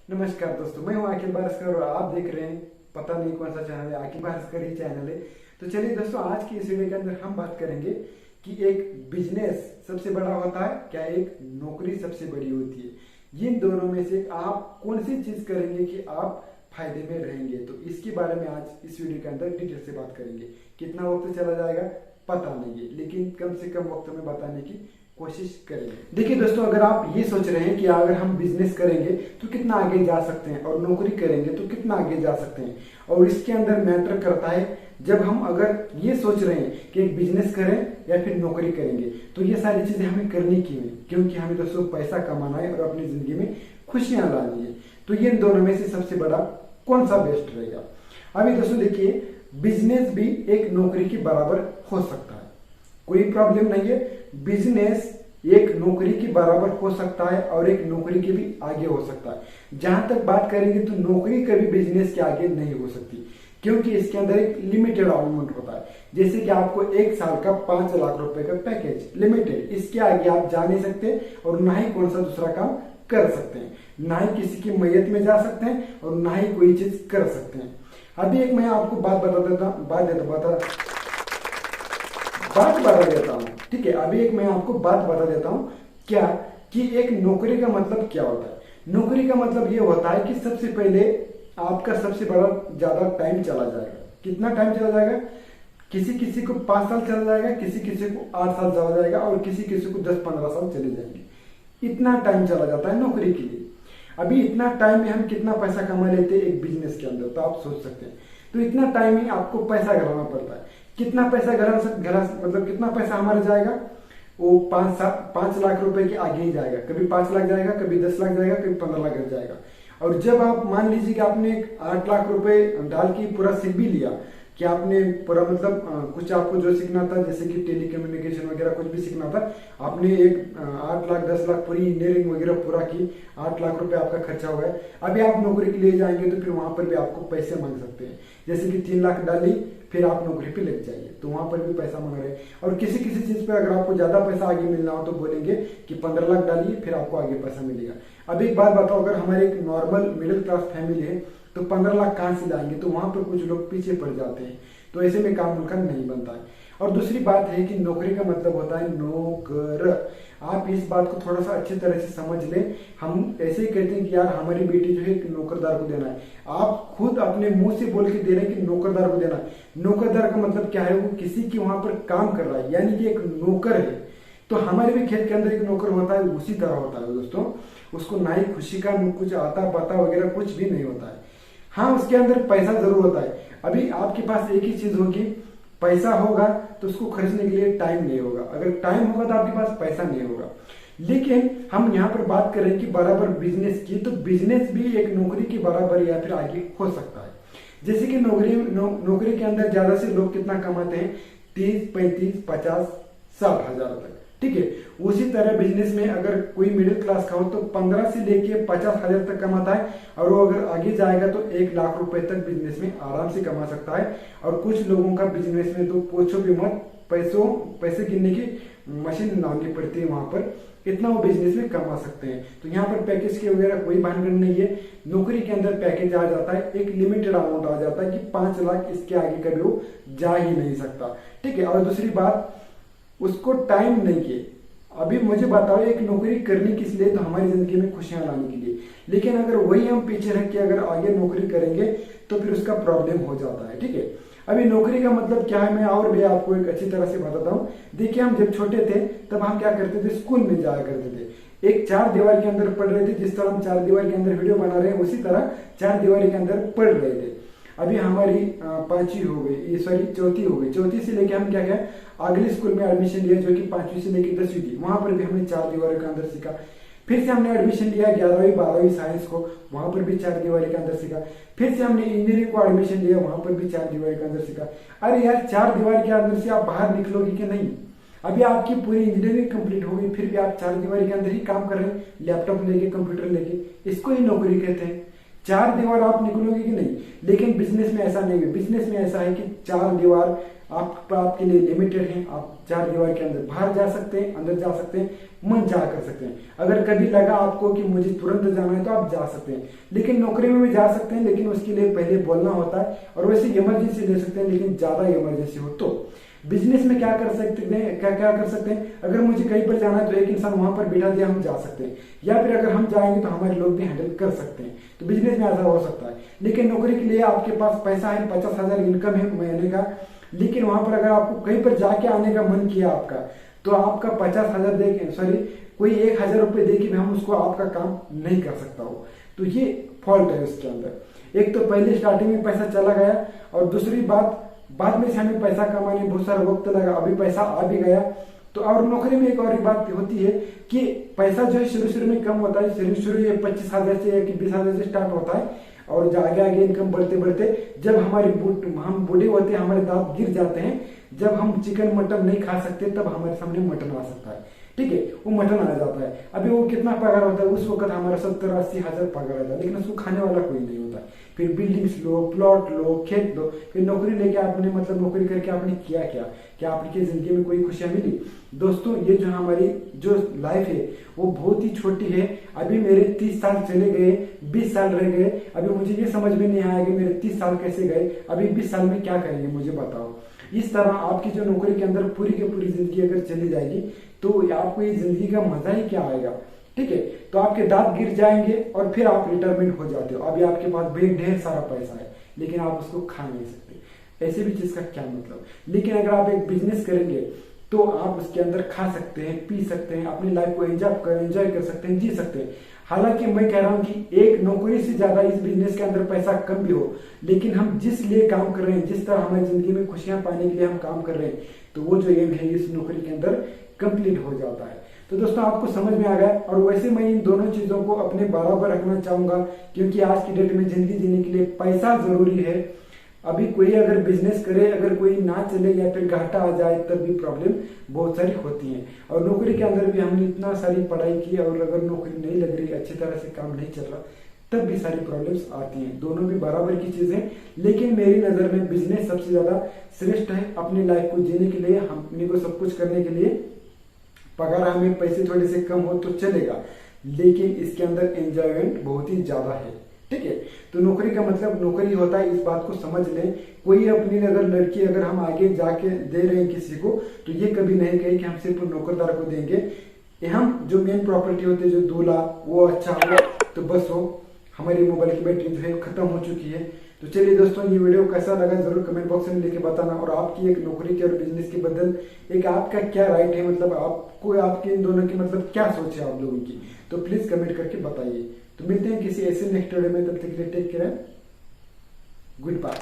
नमस्कार दोस्तों, मैं हूं अखिल भास्कर और आप देख रहे हैं पता नहीं कौन सा चैनल है, अखिल भास्कर ही चैनल है। तो चलिए दोस्तों, आज की इस वीडियो के अंदर हम बात करेंगे कि एक बिजनेस सबसे बड़ा होता है क्या, एक नौकरी सबसे बड़ी होती है। इन दोनों में से आप कौन सी चीज करेंगे कि आप फायदे में रहेंगे, तो इसके बारे में आज इस वीडियो के अंदर डिटेल से बात करेंगे। कितना वक्त चला जाएगा पता नहीं है, लेकिन कम से कम वक्त में बताने की कोशिश करेंगे। देखिए दोस्तों, अगर आप ये सोच रहे हैं कि अगर हम बिजनेस करेंगे तो कितना आगे जा सकते हैं और नौकरी करेंगे तो कितना आगे जा सकते हैं, और इसके अंदर मैटर करता है जब हम अगर ये सोच रहे हैं कि एक बिजनेस करें या फिर नौकरी करेंगे, तो ये सारी चीजें हमें करनी क्यों है, क्योंकि हमें दोस्तों पैसा कमाना है और अपनी जिंदगी में खुशियां लानी है। तो ये इन दोनों में से सबसे बड़ा कौन सा बेस्ट रहेगा। अभी दोस्तों देखिए, बिजनेस भी एक नौकरी के बराबर हो सकता है, कोई प्रॉब्लम नहीं है। बिजनेस एक नौकरी के बराबर हो सकता है और एक नौकरी के भी आगे हो सकता है। जहां तक बात करेंगे तो नौकरी कभी बिजनेस के आगे नहीं हो सकती, क्योंकि इसके अंदर एक लिमिटेड अमाउंट होता है। जैसे कि आपको एक साल का 5 लाख रुपए का पैकेज लिमिटेड, इसके आगे आप जा नहीं सकते और ना ही कौन सा दूसरा काम कर सकते हैं, ना ही किसी की मैयत में जा सकते हैं और ना ही कोई चीज कर सकते हैं। अभी एक मैं आपको बात बता देता हूँ, ठीक है। अभी एक मैं आपको बात बता देता हूँ क्या, कि एक नौकरी का मतलब क्या होता है। नौकरी का मतलब ये होता है कि सबसे पहले आपका सबसे बड़ा ज्यादा टाइम चला जाएगा। कितना टाइम चला जाएगा, किसी किसी को 5 साल चला जाएगा, किसी किसी को 8 साल चला जाएगा और किसी किसी को 10-15 साल चले जाएंगे। इतना टाइम चला जाता है नौकरी के लिए। अभी इतना टाइम में हम कितना पैसा कमा लेते हैं एक बिजनेस के अंदर, तो आप सोच सकते हैं। तो इतना टाइम ही आपको पैसा घराना पड़ता है। कितना पैसा घरा मतलब कितना पैसा हमारा जाएगा, वो 5 लाख रुपए के आगे ही जाएगा। कभी 5 लाख जाएगा, कभी 10 लाख जाएगा, कभी 15 लाख जाएगा। और जब आप मान लीजिए कि आपने 8 लाख रुपए डाल के पूरा सीख भी लिया, कि आपने पूरा मतलब कुछ आपको जो सीखना था, जैसे कि टेली कम्युनिकेशन वगैरह कुछ भी सीखना था, आपने एक 8 लाख 10 लाख पूरी इंजीनियरिंग वगैरह पूरा की, 8 लाख रुपए आपका खर्चा हो गया। अभी आप नौकरी के लिए जाएंगे तो फिर वहां पर भी आपको पैसे मांग सकते हैं। जैसे कि 3 लाख डाली, फिर आप नौकरी पे लग जाइए, तो वहां पर भी पैसा मांग रहे हैं। और किसी किसी चीज पे अगर आपको ज्यादा पैसा आगे मिलना हो तो बोलेंगे कि 15 लाख डालिए, फिर आपको आगे पैसा मिलेगा। अब एक बात बताओ, अगर हमारे एक नॉर्मल मिडिल क्लास फैमिली है तो 15 लाख कहां से लाएंगे, तो वहां पर कुछ लोग पीछे पड़ जाते हैं। तो ऐसे में काम उनका नहीं बनता है। और दूसरी बात है कि नौकरी का मतलब होता है नौकर। आप इस बात को थोड़ा सा अच्छी तरह से समझ लें। हम ऐसे ही कहते हैं कि यार हमारी बेटी जो है नौकरदार को देना है, आप खुद अपने मुंह से बोल के दे रहे हैं कि नौकरदार को देना है। नौकरदार का मतलब क्या है, वो किसी की वहां पर काम कर रहा है, यानी कि एक नौकर है। तो हमारे भी खेत के अंदर एक नौकर होता है, उसी तरह होता है दोस्तों। उसको ना ही खुशी का कुछ आता पता वगैरह कुछ भी नहीं होता है। हाँ, उसके अंदर पैसा जरूर होता है। अभी आपके पास एक ही चीज होगी, पैसा होगा तो उसको खर्चने के लिए टाइम नहीं होगा। अगर टाइम होगा तो आपके पास पैसा नहीं होगा। लेकिन हम यहाँ पर बात करें कि बराबर बिजनेस की, तो बिजनेस भी एक नौकरी के बराबर या फिर आगे हो सकता है। जैसे कि नौकरी के अंदर ज्यादा से लोग कितना कमाते हैं, 30, 35, 50, 60 हजार तक, ठीक है। उसी तरह बिजनेस में अगर कोई मिडिल क्लास का हो तो 15 से लेके 50 हजार तक कमाता है, और वो अगर आगे जाएगा तो 1 लाख रुपए तक बिजनेस में आराम से कमा सकता है। और कुछ लोगों का बिजनेस में तो पूछो भी मत, पैसे गिनने की मशीन लानी पड़ती है वहां पर, इतना वो बिजनेस में कमा सकते हैं। तो यहाँ पर पैकेज के वगैरह कोई भानगढ़ नहीं है। नौकरी के अंदर पैकेज आ जाता है, एक लिमिटेड अमाउंट आ जाता है कि 5 लाख, इसके आगे कभी वो जा ही नहीं सकता, ठीक है। और दूसरी बात, उसको टाइम नहीं है। अभी मुझे बताओ, एक नौकरी करनी किस लिए, तो हमारी जिंदगी में खुशियां लाने के लिए। लेकिन अगर वही हम पीछे रख के अगर आगे नौकरी करेंगे तो फिर उसका प्रॉब्लम हो जाता है, ठीक है। अभी नौकरी का मतलब क्या है, मैं और भी आपको एक अच्छी तरह से बताता हूँ। देखिए, हम जब छोटे थे तब हम क्या करते थे, स्कूल में जाया करते थे। एक 4 दीवार के अंदर पढ़ रहे थे, जिस तरह हम 4 दीवार के अंदर वीडियो बना रहे हैं उसी तरह 4 दीवारी के अंदर पढ़ रहे थे। अभी हमारी 5वीं हो गई, सॉरी 4थी हो गई। 4थी से लेके हम क्या क्या अगले स्कूल में एडमिशन लिया, जो कि 5वीं से लेके 10वीं थी। वहां पर भी हमने 4 दीवारों के अंदर सीखा। फिर से हमने एडमिशन लिया 11वीं 12वीं साइंस को, वहां पर भी 4 दीवारी के अंदर सीखा। फिर से हमने इंजीनियरिंग को एडमिशन लिया, वहां पर भी 4 दीवारी के अंदर सीखा। अरे यार, 4 दीवारी के अंदर से आप बाहर निकलोगे कि नहीं। अभी आपकी पूरी इंजीनियरिंग कंप्लीट हो गई, फिर भी आप 4 दीवारी के अंदर ही काम कर रहे हैं, लैपटॉप लेके, कंप्यूटर लेके। इसको ही नौकरी कहते हैं। 4 दीवार आप निकलोगे कि नहीं। लेकिन बिजनेस में ऐसा नहीं है। बिजनेस में ऐसा है कि 4 दीवार आपके लिए लिमिटेड है। आप 4 दीवार के अंदर बाहर जा सकते हैं, अंदर जा सकते हैं, मन चाह कर सकते हैं। अगर कभी लगा आपको कि मुझे तुरंत जाना है तो आप जा सकते हैं, लेकिन नौकरी में भी जा सकते हैं, लेकिन उसके लिए पहले बोलना होता है। और वैसे इमरजेंसी ले सकते हैं, लेकिन ज्यादा इमरजेंसी हो तो। बिजनेस में क्या कर सकते हैं, क्या कर सकते हैं, अगर मुझे कहीं पर जाना है तो एक इंसान वहां पर बिठा दिया, हम जा सकते हैं, या फिर अगर हम जाएंगे तो हमारे लोग भी हैंडल कर सकते हैं। तो बिजनेस में ऐसा हो सकता है। लेकिन नौकरी के लिए आपके पास पैसा है, 50,000 इनकम है महीने का, लेकिन वहां पर अगर आपको कहीं पर जाके आने का मन किया आपका, तो आपका 50,000 दे, सॉरी कोई 1,000 रुपये दे कि हम उसको आपका काम नहीं कर सकता हो। तो ये फॉल्ट है उसके अंदर। एक तो पहले स्टार्टिंग में पैसा चला गया, और दूसरी बात बाद में से हमें पैसा कमाने बहुत सारा वक्त लगा, अभी पैसा आ भी गया। तो और नौकरी में एक और बात होती है कि पैसा जो है शुरू में कम होता है, शुरू ये 25,000 से या 20,000 से स्टार्ट होता है, और आगे आगे इनकम बढ़ते बढ़ते जब हम बूढ़े होते हैं, हमारे दांत गिर जाते हैं, जब हम चिकन मटन नहीं खा सकते, तब हमारे सामने मटन आ सकता है। ठीक है, वो मटन आ जाता है। अभी वो कितना पगार होता है उस वक्त, हमारा 70-80 हजार पगार आता है, लेकिन उसको खाने वाला कोई नहीं होता। फिर बिल्डिंग्स लो, प्लॉट लो, खेत लो, फिर नौकरी लेके आपने मतलब नौकरी करके आपने किया क्या आपकी जिंदगी में कोई खुशियां मिली? दोस्तों, ये जो हमारी जो लाइफ है वो बहुत ही छोटी है। अभी मेरे 30 साल चले गए, 20 साल रह गए, अभी मुझे ये समझ में नहीं आया कि मेरे 30 साल कैसे गए, अभी 20 साल में क्या करेंगे मुझे बताओ। इस तरह आपकी जो नौकरी के अंदर पूरी की पूरी जिंदगी अगर चली जाएगी तो आपको ये जिंदगी का मजा ही क्या आएगा। ठीक है, तो आपके दांत गिर जाएंगे और फिर आप रिटायरमेंट हो जाते हो। अभी आपके पास ढेर सारा पैसा है, लेकिन आप उसको खा नहीं सकते। ऐसे भी चीज का क्या मतलब। लेकिन अगर आप एक बिजनेस करेंगे तो आप उसके अंदर खा सकते हैं, पी सकते हैं, अपनी लाइफ को एंजॉय कर सकते हैं, जी सकते हैं। हालांकि मैं कह रहा हूं कि एक नौकरी से ज्यादा इस बिजनेस के अंदर पैसा कम भी हो, लेकिन हम जिस लिए काम कर रहे हैं, जिस तरह हमारी जिंदगी में खुशियां पाने के लिए हम काम कर रहे हैं, तो वो जो एम है इस नौकरी के अंदर कंप्लीट हो जाता है। तो दोस्तों, आपको समझ में आ गया। और वैसे मैं इन दोनों चीजों को अपने बराबर रखना चाहूंगा, क्योंकि आज की डेट में जिंदगी जीने के लिए पैसा जरूरी है। अभी कोई अगर बिजनेस करे, अगर कोई ना चले या फिर घाटा आ जाए, तब भी प्रॉब्लम बहुत सारी होती है। और नौकरी के अंदर भी हमने इतना सारी पढ़ाई की, और अगर नौकरी नहीं लग रही, अच्छी तरह से काम नहीं चल रहा, तब भी सारी प्रॉब्लम्स आती हैं। दोनों भी बराबर की चीजें, लेकिन मेरी नजर में बिजनेस सबसे ज्यादा श्रेष्ठ है अपनी लाइफ को जीने के लिए, अपने को सब कुछ करने के लिए। पगार हमें पैसे थोड़े से कम हो तो चलेगा, लेकिन इसके अंदर एंजॉयमेंट बहुत ही ज्यादा है। ठीक है, तो नौकरी का मतलब नौकरी होता है, इस बात को समझ लें। कोई अपनी अगर लड़की अगर हम आगे जाके दे रहे हैं किसी को, तो ये कभी नहीं कहे कि हम सिर्फ नौकरदार को देंगे। हम जो मेन प्रॉपर्टी होती है, जो दूल्हा, वो अच्छा होगा तो बस हो। हमारी मोबाइल की बैटरी जो है खत्म हो चुकी है। तो चलिए दोस्तों, ये वीडियो कैसा लगा जरूर कमेंट बॉक्स में लिख के बताना। और आपकी एक नौकरी के और बिजनेस के बदल एक आपका क्या राइट है, मतलब आपको आपके इन दोनों की मतलब क्या सोच है आप लोगों की, तो प्लीज कमेंट करके बताइए। तो मिलते हैं किसी ऐसे नेक्स्ट वीडियो में, तब तक के लिए टेक केयर, गुड बाय।